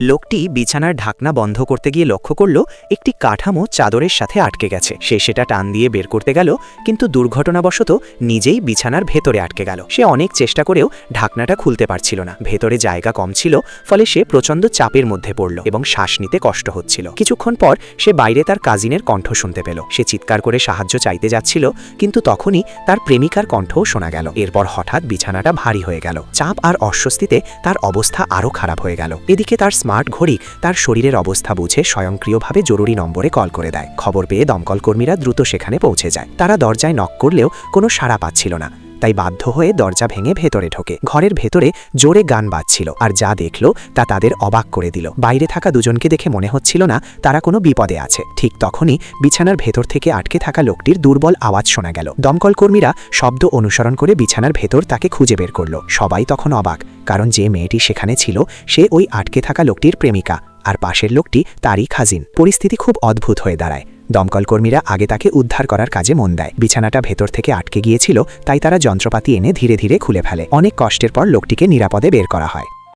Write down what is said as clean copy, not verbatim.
লোকটি বিছানার ঢাকনা বন্ধ করতে গিয়ে লক্ষ্য করল একটি কাঠামো চাদরের সাথে আটকে গেছে। সে সেটা টান দিয়ে বের করতে গেল, কিন্তু দুর্ঘটনাবশত নিজেই বিছানার ভেতরে আটকে গেল। সে অনেক চেষ্টা করেও ঢাকনাটা খুলতে পারছিল না। ভেতরে জায়গা কম ছিল, ফলে সে প্রচণ্ড চাপের মধ্যে পড়ল এবং শ্বাস নিতে কষ্ট হচ্ছিল। কিছুক্ষণ পর সে বাইরে তার কাজিনের কণ্ঠ শুনতে পেল। সে চিৎকার করে সাহায্য চাইতে যাচ্ছিল, কিন্তু তখনই তার প্রেমিকার কণ্ঠও শোনা গেল। এরপর হঠাৎ বিছানাটা ভারী হয়ে গেল। চাপ আর অস্বস্তিতে তার অবস্থা আরও খারাপ হয়ে গেল। এদিকে তার স্মার্ট ঘড়ি তার শরীরের অবস্থা বুঝে স্বয়ংক্রিয়ভাবে জরুরি নম্বরে কল করে দেয়। খবর পেয়ে দমকল কর্মীরা দ্রুত সেখানে পৌঁছে যায়। তারা দরজায় নক করলেও কোনো সাড়া পাচ্ছিল না, তাই বাধ্য হয়ে দরজা ভেঙে ভেতরে ঢোকে। ঘরের ভেতরে জোরে গান বাজছিল, আর যা দেখল তা তাদের অবাক করে দিল। বাইরে থাকা দুজনকে দেখে মনে হচ্ছিল না তারা কোনো বিপদে আছে। ঠিক তখনই বিছানার ভেতর থেকে আটকে থাকা লোকটির দুর্বল আওয়াজ শোনা গেল। দমকল কর্মীরা শব্দ অনুসরণ করে বিছানার ভেতর তাকে খুঁজে বের করল। সবাই তখন অবাক, কারণ যে মেয়েটি সেখানে ছিল সে ওই আটকে থাকা লোকটির প্রেমিকা, আর পাশের লোকটি তারই খাজিন। পরিস্থিতি খুব অদ্ভুত হয়ে দাঁড়ায়। দমকল কর্মীরা আগে তাকে উদ্ধার করার কাজে মন দেয়। বিছানাটা ভেতর থেকে আটকে গিয়েছিল, তাই তারা যন্ত্রপাতি এনে ধীরে ধীরে খুলে ফেলে। অনেক কষ্টের পর লোকটিকে নিরাপদে বের করা হয়।